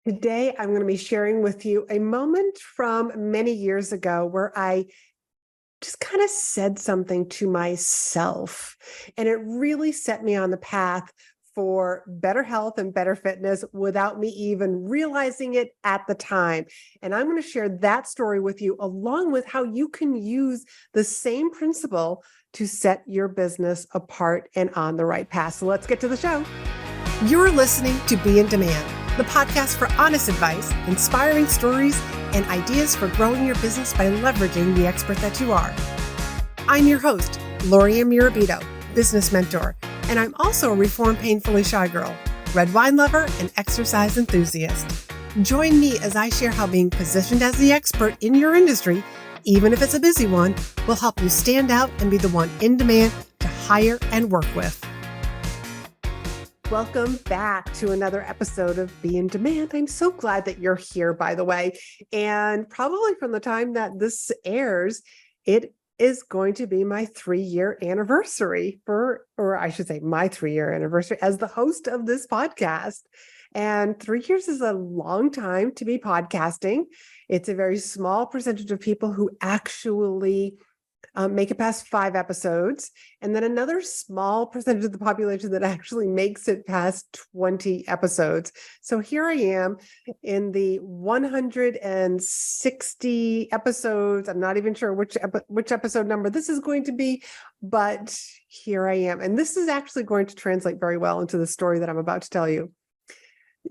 Today, I'm going to be sharing with you a moment from many years ago where I just kind of said something to myself, and it really set me on the path for better health and better fitness without me even realizing it at the time. And I'm going to share that story with you, along with how you can use the same principle to set your business apart and on the right path. So let's get to the show. You're listening to Be in Demand, the podcast for honest advice, inspiring stories, and ideas for growing your business by leveraging the expert that you are. I'm your host, Laurie-Ann, business mentor, and I'm also a reformed painfully shy girl, red wine lover, and exercise enthusiast. Join me as I share how being positioned as the expert in your industry, even if it's a busy one, will help you stand out and be the one in demand to hire and work with. Welcome back to another episode of Be in Demand. I'm so glad that you're here, by the way. And probably from the time that this airs, it is going to be my 3-year anniversary my 3-year anniversary as the host of this podcast. And 3 years is a long time to be podcasting. It's a very small percentage of people who actually make it past 5 episodes, and then another small percentage of the population that actually makes it past 20 episodes. So here I am in the 160 episodes. I'm not even sure which episode number this is going to be, but here I am. And this is actually going to translate very well into the story that I'm about to tell you.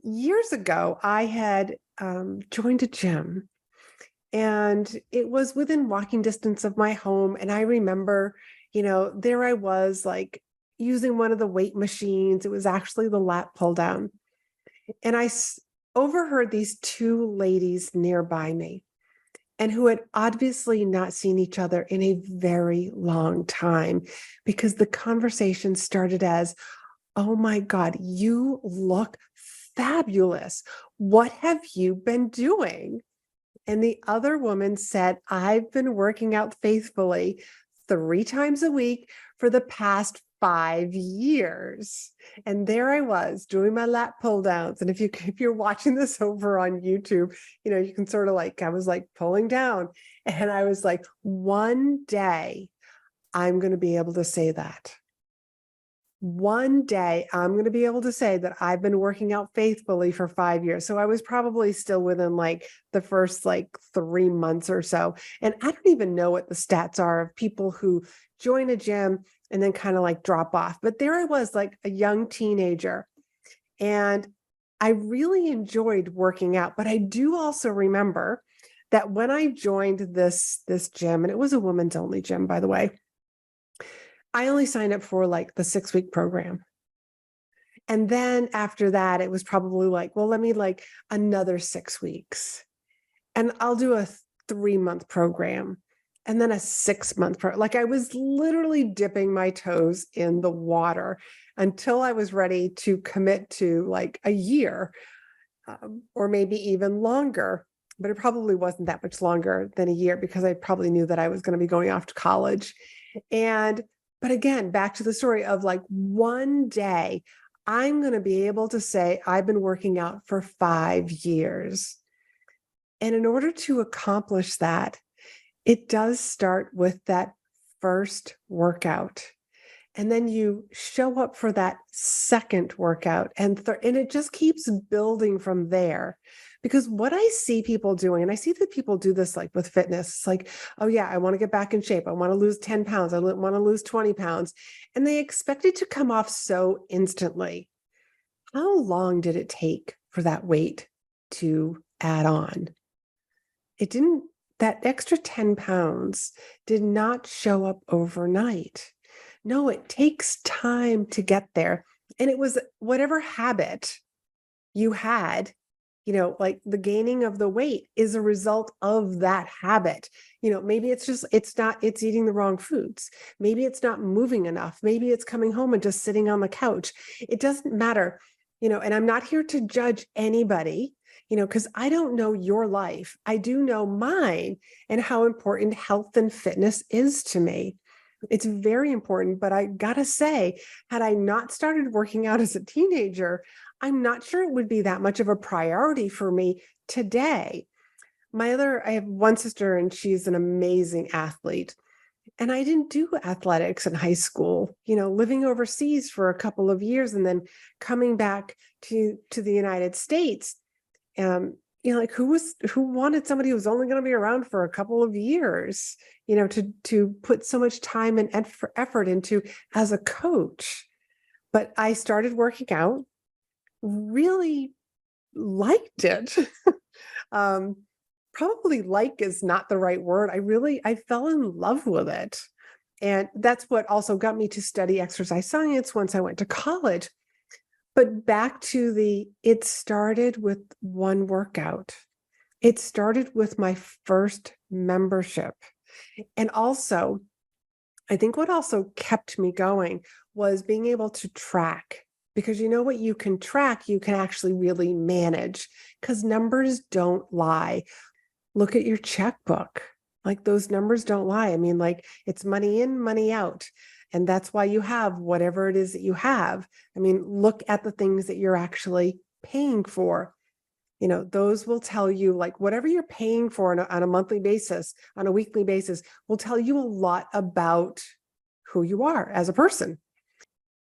Years ago, I had joined a gym. And it was within walking distance of my home. And I remember, there I was like using one of the weight machines. It was actually the lat pull down. And I overheard these 2 ladies nearby me and who had obviously not seen each other in a very long time, because the conversation started as, "Oh my God, you look fabulous. What have you been doing?" And the other woman said, "I've been working out faithfully 3 times a week for the past 5 years." And there I was doing my lat pull downs. And if you're watching this over on YouTube, you can sort of I was pulling down, and I was like, one day I'm going to be able to say that. One day I'm going to be able to say that I've been working out faithfully for 5 years. So I was probably still within the first 3 months or so. And I don't even know what the stats are of people who join a gym and then kind of drop off. But there I was, like a young teenager, and I really enjoyed working out. But I do also remember that when I joined this gym, and it was a women's only gym, by the way, I only signed up for the 6-week program. And then after that, it was probably well, let me another 6 weeks, and I'll do a 3-month program, and then a 6-month program. I was literally dipping my toes in the water until I was ready to commit to a year, or maybe even longer. But it probably wasn't that much longer than a year, because I probably knew that I was going to be going off to college. But again, back to the story of one day I'm going to be able to say I've been working out for 5 years. And in order to accomplish that, it does start with that first workout. And then you show up for that second workout, and it just keeps building from there. Because what I see people doing, and I see that people do this with fitness, it's "Oh yeah, I want to get back in shape. I want to lose 10 pounds. I want to lose 20 pounds. And they expect it to come off so instantly. How long did it take for that weight to add on? That extra 10 pounds did not show up overnight. No, it takes time to get there. And it was whatever habit you had, the gaining of the weight is a result of that habit. Maybe it's eating the wrong foods. Maybe it's not moving enough. Maybe it's coming home and just sitting on the couch. It doesn't matter, and I'm not here to judge anybody, because I don't know your life. I do know mine and how important health and fitness is to me. It's very important, but I gotta say, had I not started working out as a teenager, I'm not sure it would be that much of a priority for me today. I have one sister and she's an amazing athlete. And I didn't do athletics in high school, living overseas for a couple of years and then coming back to the United States. Like who wanted somebody who was only going to be around for a couple of years, to put so much time and effort into as a coach. But I started working out, really liked it. Probably like is not the right word. I fell in love with it. And that's what also got me to study exercise science once I went to college. But back to it started with one workout. It started with my first membership. And also, I think what also kept me going was being able to track. Because what you can track, you can actually really manage, because numbers don't lie. Look at your checkbook. Like those numbers don't lie. I mean, like it's money in, money out. And that's why you have whatever it is that you have. I mean, look at the things that you're actually paying for. Those will tell you, like whatever you're paying for on a monthly basis, on a weekly basis, will tell you a lot about who you are as a person.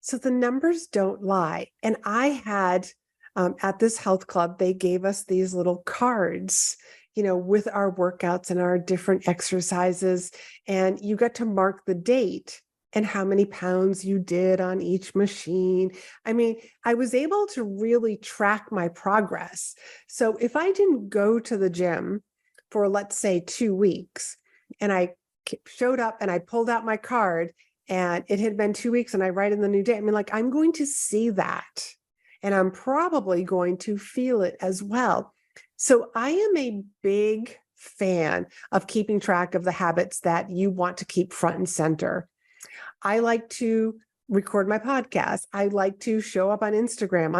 So the numbers don't lie. And I had, at this health club, they gave us these little cards, with our workouts and our different exercises. And you got to mark the date and how many pounds you did on each machine. I mean, I was able to really track my progress. So if I didn't go to the gym for, let's say, 2 weeks, and I showed up and I pulled out my card and it had been 2 weeks and I write in the new date, I mean, like I'm going to see that and I'm probably going to feel it as well. So I am a big fan of keeping track of the habits that you want to keep front and center. I like to record my podcast. I like to show up on Instagram.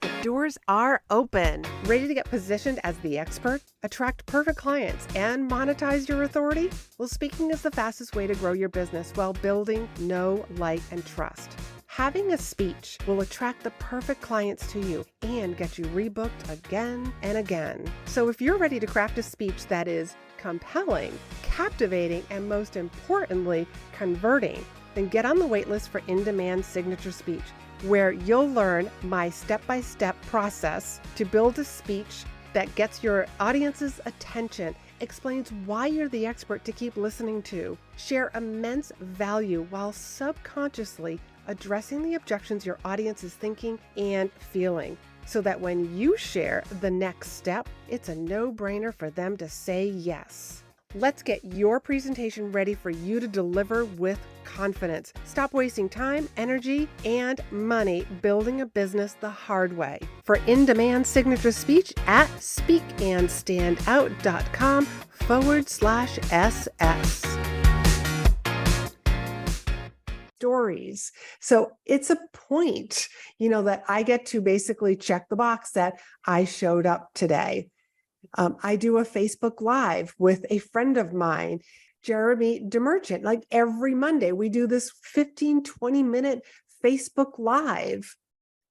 The doors are open. Ready to get positioned as the expert, attract perfect clients, and monetize your authority? Well, speaking is the fastest way to grow your business while building know, like, and trust. Having a speech will attract the perfect clients to you and get you rebooked again and again. So if you're ready to craft a speech that is compelling, captivating, and most importantly, converting, then get on the waitlist for In-Demand Signature Speech, where you'll learn my step-by-step process to build a speech that gets your audience's attention, explains why you're the expert to keep listening to, share immense value while subconsciously addressing the objections your audience is thinking and feeling, so that when you share the next step, it's a no-brainer for them to say yes. Let's get your presentation ready for you to deliver with confidence. Stop wasting time, energy, and money building a business the hard way. For In-Demand Signature Speech at speakandstandout.com/SS. Stories. So it's a point, that I get to basically check the box that I showed up today. I do a Facebook Live with a friend of mine, Jeremy DeMerchant. Like every Monday, we do this 15-20-minute Facebook Live.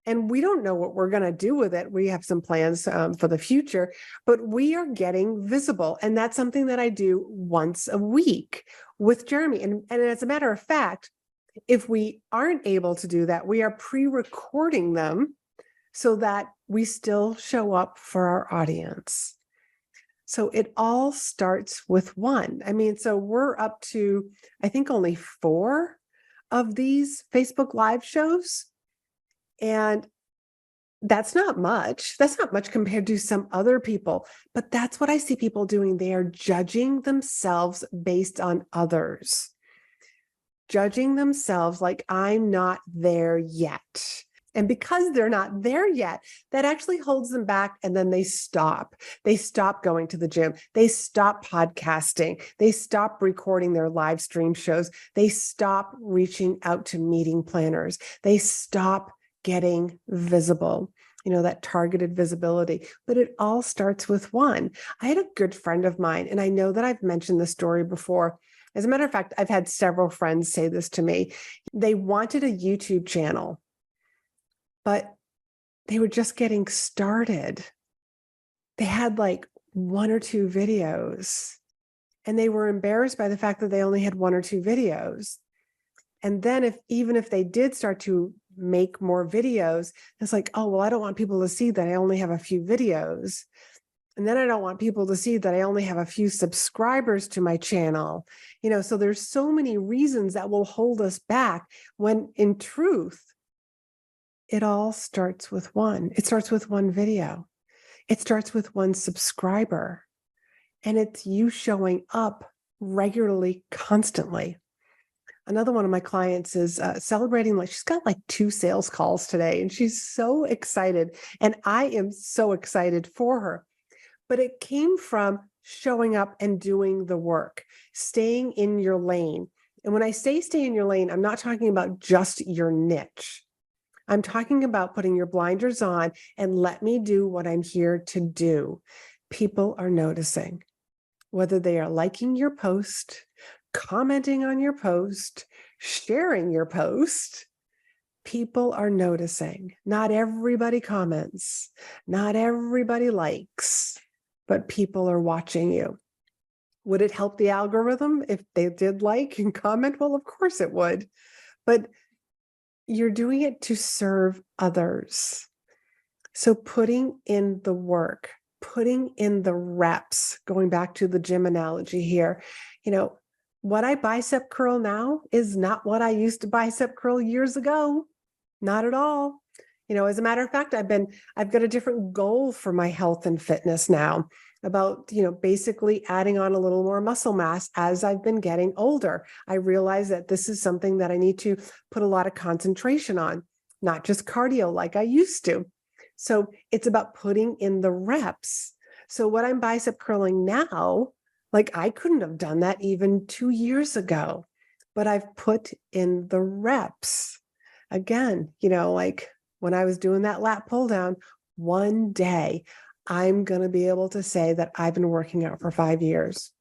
And we don't know what we're going to do with it. We have some plans for the future, but we are getting visible. And that's something that I do once a week with Jeremy. And as a matter of fact, if we aren't able to do that, we are pre-recording them so that we still show up for our audience. So it all starts with one. I mean, so we're up to, I think, only 4 of these Facebook Live shows. And that's not much. That's not much compared to some other people. But that's what I see people doing. They are judging themselves based on others. Judging themselves like, I'm not there yet. And because they're not there yet, that actually holds them back. And then they stop. They stop going to the gym. They stop podcasting. They stop recording their live stream shows. They stop reaching out to meeting planners. They stop getting visible, that targeted visibility. But it all starts with one. I had a good friend of mine, and I know that I've mentioned this story before. As a matter of fact, I've had several friends say this to me. They wanted a YouTube channel, but they were just getting started. They had like 1 or 2 videos, and they were embarrassed by the fact that they only had 1 or 2 videos. And then even if they did start to make more videos, it's like, oh, well, I don't want people to see that I only have a few videos. And then I don't want people to see that I only have a few subscribers to my channel. So there's so many reasons that will hold us back, when in truth, it all starts with one. It starts with one video. It starts with one subscriber. And it's you showing up regularly, constantly. Another one of my clients is celebrating, she's got like 2 sales calls today, and she's so excited. And I am so excited for her. But it came from showing up and doing the work, staying in your lane. And when I say stay in your lane, I'm not talking about just your niche. I'm talking about putting your blinders on and let me do what I'm here to do. People are noticing, whether they are liking your post, commenting on your post, sharing your post. People are noticing. Not everybody comments, not everybody likes, but people are watching you. Would it help the algorithm if they did like and comment? Well, of course it would. But you're doing it to serve others. So putting in the work, putting in the reps, going back to the gym analogy here, what I bicep curl now is not what I used to bicep curl years ago. Not at all. As a matter of fact, I've got a different goal for my health and fitness now, about, basically adding on a little more muscle mass as I've been getting older. I realize that this is something that I need to put a lot of concentration on, not just cardio like I used to. So it's about putting in the reps. So what I'm bicep curling now, I couldn't have done that even 2 years ago, but I've put in the reps. Again, when I was doing that lat pull down, one day I'm going to be able to say that I've been working out for 5 years.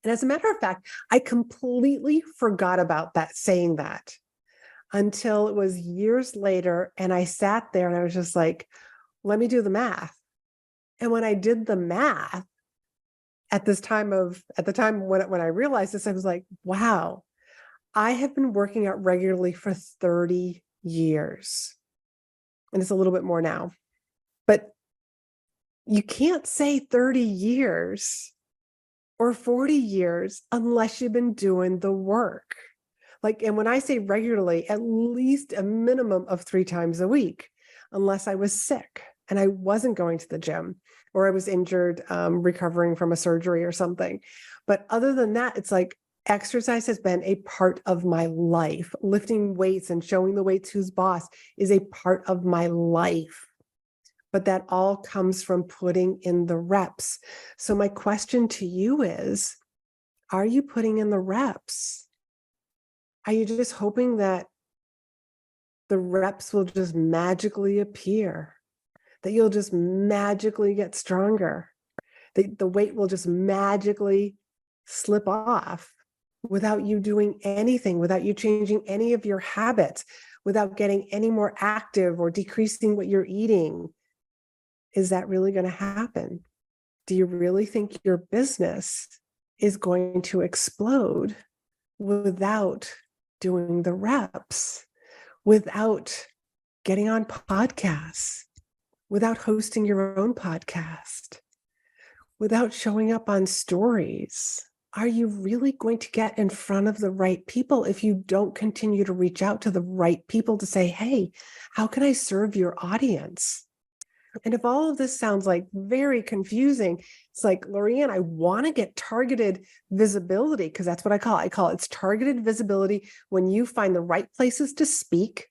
And as a matter of fact, I completely forgot about saying that until it was years later. And I sat there and I was just like, let me do the math. And when I did the math at the time when I realized this, I was like, wow, I have been working out regularly for 30 years. And it's a little bit more now. But you can't say 30 years or 40 years unless you've been doing the work. And when I say regularly, at least a minimum of 3 times a week, unless I was sick and I wasn't going to the gym, or I was injured, recovering from a surgery or something. But other than that, it's like exercise has been a part of my life. Lifting weights and showing the weights who's boss is a part of my life. But that all comes from putting in the reps. So my question to you is, are you putting in the reps? Are you just hoping that the reps will just magically appear, that you'll just magically get stronger, that the weight will just magically slip off without you doing anything, without you changing any of your habits, without getting any more active or decreasing what you're eating? Is that really going to happen? Do you really think your business is going to explode without doing the reps, without getting on podcasts, without hosting your own podcast, without showing up on stories? Are you really going to get in front of the right people if you don't continue to reach out to the right people to say, hey, how can I serve your audience? And if all of this sounds like very confusing, it's like, Laurie-Ann, I want to get targeted visibility, because that's what I call it. I call it's targeted visibility when you find the right places to speak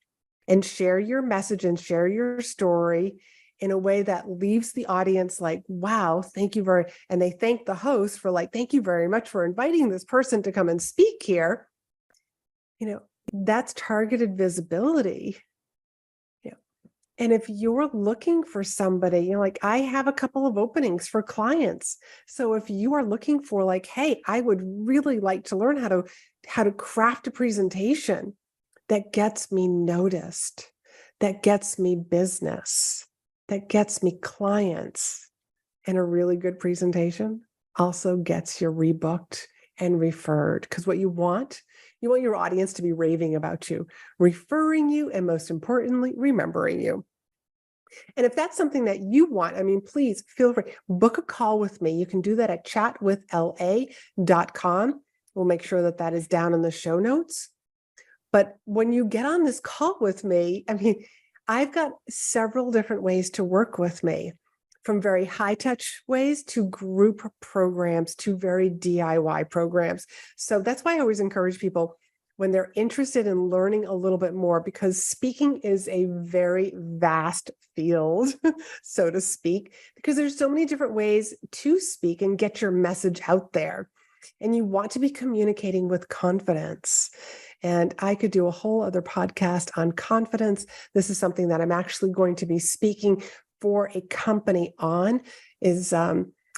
and share your message and share your story in a way that leaves the audience like, wow, thank you very, and they thank the host for thank you very much for inviting this person to come and speak here. That's targeted visibility. And if you're looking for somebody, like I have a couple of openings for clients. So if you are looking for like, hey, I would really like to learn how to craft a presentation that gets me noticed, that gets me business, that gets me clients, and a really good presentation also gets you rebooked and referred. Because what you want your audience to be raving about you, referring you, and most importantly, remembering you. And if that's something that you want, I mean, please feel free, book a call with me. You can do that at chatwithla.com. We'll make sure that that is down in the show notes. But when you get on this call with me, I mean, I've got several different ways to work with me, from very high touch ways to group programs to very DIY programs. So that's why I always encourage people when they're interested in learning a little bit more, because speaking is a very vast field, so to speak, because there's so many different ways to speak and get your message out there. And you want to be communicating with confidence. And I could do a whole other podcast on confidence. This is something that I'm actually going to be speaking for a company on, is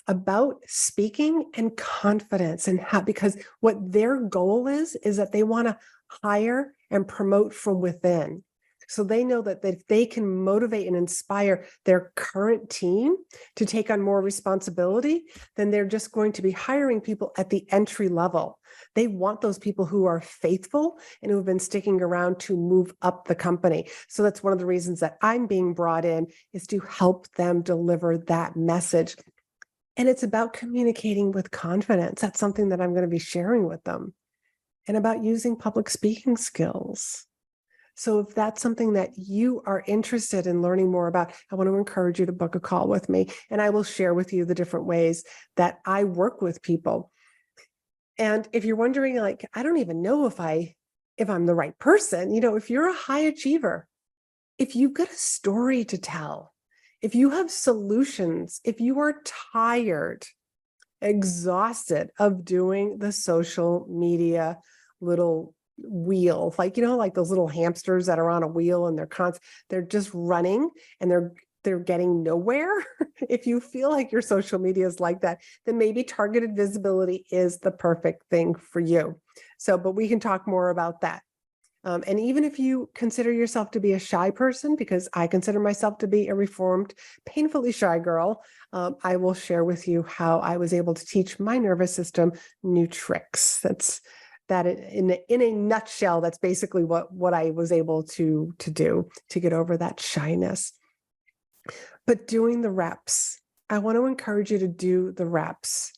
about speaking and confidence, and how, because what their goal is that they want to hire and promote from within. So they know that if they can motivate and inspire their current team to take on more responsibility, then they're just going to be hiring people at the entry level. They want those people who are faithful and who have been sticking around to move up the company. So that's one of the reasons that I'm being brought in, is to help them deliver that message. And it's about communicating with confidence. That's something that I'm going to be sharing with them, and about using public speaking skills. So if that's something that you are interested in learning more about, I want to encourage you to book a call with me, and I will share with you the different ways that I work with people. And if you're wondering, like, I don't even know if I'm the right person, if you're a high achiever, if you've got a story to tell, if you have solutions, if you are tired, exhausted of doing the social media little wheel, like those little hamsters that are on a wheel and they're just running and they're getting nowhere. If you feel like your social media is like that, then maybe targeted visibility is the perfect thing for you. So, but we can talk more about that. And even if you consider yourself to be a shy person, because I consider myself to be a reformed, painfully shy girl, I will share with you how I was able to teach my nervous system new tricks. That in a nutshell, that's basically what I was able to do to get over that shyness. But doing the reps, I want to encourage you to do the reps.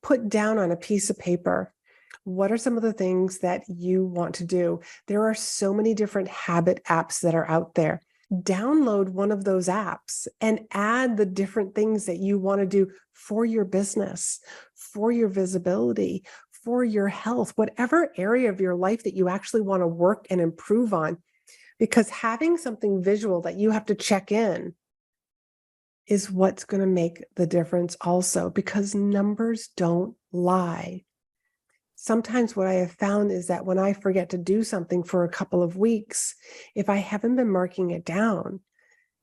Put down on a piece of paper, what are some of the things that you want to do? There are so many different habit apps that are out there. Download one of those apps and add the different things that you want to do for your business, for your visibility, for your health, whatever area of your life that you actually want to work and improve on. Because having something visual that you have to check in is what's going to make the difference also, because numbers don't lie. Sometimes what I have found is that when I forget to do something for a couple of weeks, if I haven't been marking it down,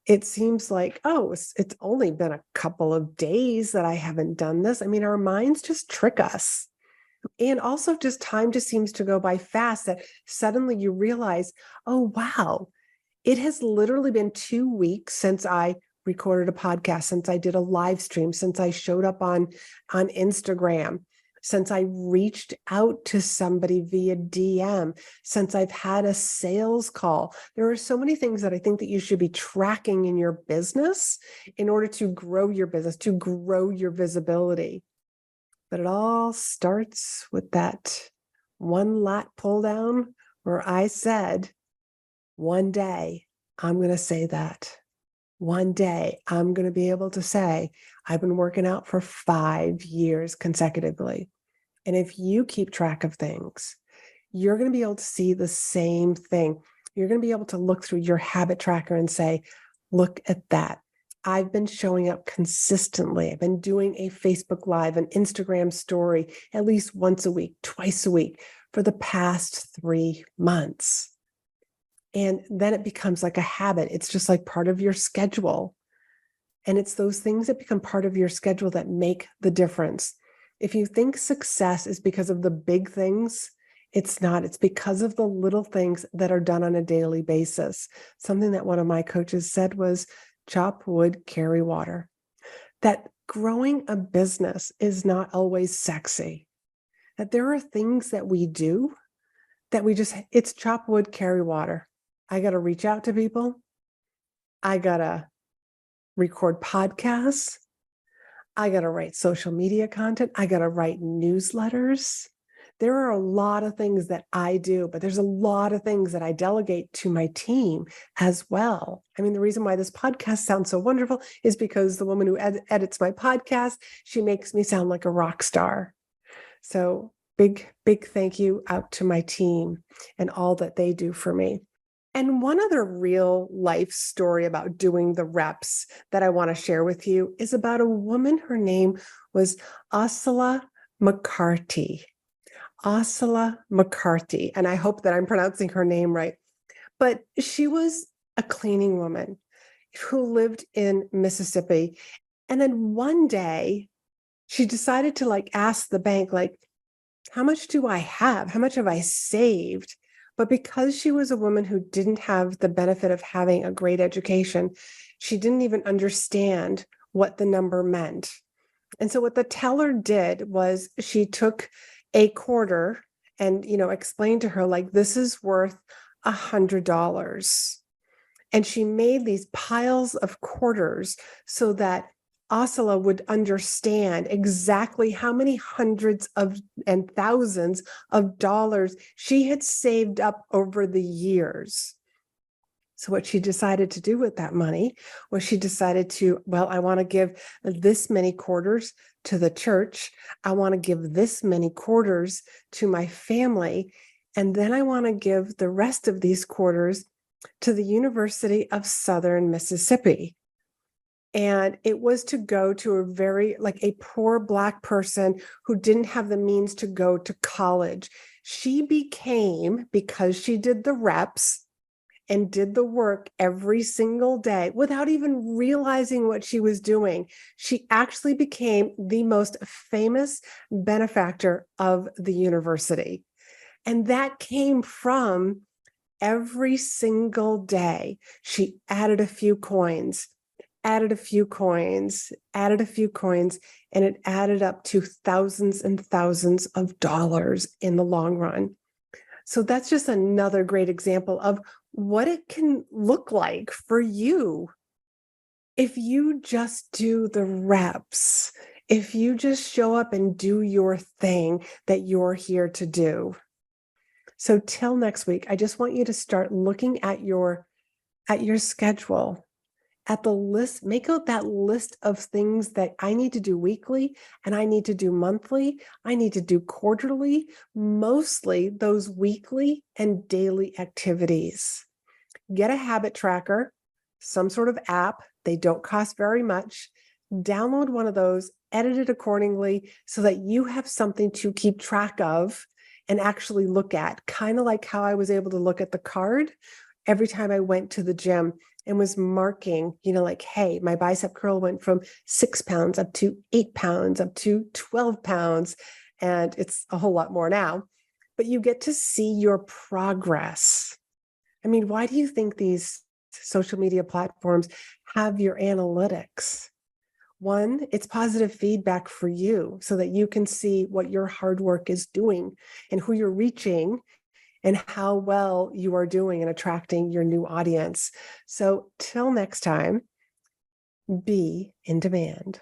it seems like, oh, it's only been a couple of days that I haven't done this. I mean, our minds just trick us. And also just time just seems to go by fast, that suddenly you realize, oh, wow, it has literally been 2 weeks since I recorded a podcast, since I did a live stream, since I showed up on Instagram, since I reached out to somebody via DM, since I've had a sales call. There are so many things that I think that you should be tracking in your business in order to grow your business, to grow your visibility. But it all starts with that one lat pull down where I said, one day I'm going to say that. One day I'm going to be able to say, I've been working out for 5 years consecutively. And if you keep track of things, you're going to be able to see the same thing. You're going to be able to look through your habit tracker and say, look at that. I've been showing up consistently. I've been doing a Facebook Live, an Instagram story at least once a week, twice a week for the past 3 months. And then it becomes like a habit. It's just like part of your schedule. And it's those things that become part of your schedule that make the difference. If you think success is because of the big things, it's not. It's because of the little things that are done on a daily basis. Something that one of my coaches said was, chop wood, carry water. That growing a business is not always sexy. That there are things that we do that it's chop wood, carry water. I got to reach out to people. I got to record podcasts. I got to write social media content. I got to write newsletters. There are a lot of things that I do, but there's a lot of things that I delegate to my team as well. I mean, the reason why this podcast sounds so wonderful is because the woman who edits my podcast, she makes me sound like a rock star. So big thank you out to my team and all that they do for me. And one other real life story about doing the reps that I want to share with you is about a woman. Her name was Ursula McCarthy. Ursula McCarthy. And I hope that I'm pronouncing her name right. But she was a cleaning woman who lived in Mississippi. And then one day she decided to ask the bank, how much do I have? How much have I saved? But because she was a woman who didn't have the benefit of having a great education, she didn't even understand what the number meant. And so what the teller did was she took a quarter and, explained to her, this is worth $100. And she made these piles of quarters so that Ursula would understand exactly how many hundreds of and thousands of dollars she had saved up over the years. So what she decided to do with that money was she decided to, I want to give this many quarters to the church. I want to give this many quarters to my family. And then I want to give the rest of these quarters to the University of Southern Mississippi. And it was to go to a poor Black person who didn't have the means to go to college. She became, because she did the reps and did the work every single day without even realizing what she was doing, she actually became the most famous benefactor of the university. And that came from every single day. She added a few coins, added a few coins, added a few coins, and it added up to thousands and thousands of dollars in the long run. So that's just another great example of what it can look like for you if you just do the reps, if you just show up and do your thing that you're here to do. So till next week, I just want you to start looking at your schedule, at the list, make out that list of things that I need to do weekly and I need to do monthly, I need to do quarterly, mostly those weekly and daily activities. Get a habit tracker, some sort of app. They don't cost very much. Download one of those, edit it accordingly so that you have something to keep track of and actually look at, kind of like how I was able to look at the card every time I went to the gym and was marking, hey, my bicep curl went from 6 pounds up to 8 pounds, up to 12 pounds. And it's a whole lot more now, but you get to see your progress. I mean, why do you think these social media platforms have your analytics? One, it's positive feedback for you so that you can see what your hard work is doing and who you're reaching and how well you are doing in attracting your new audience. So till next time, be in demand.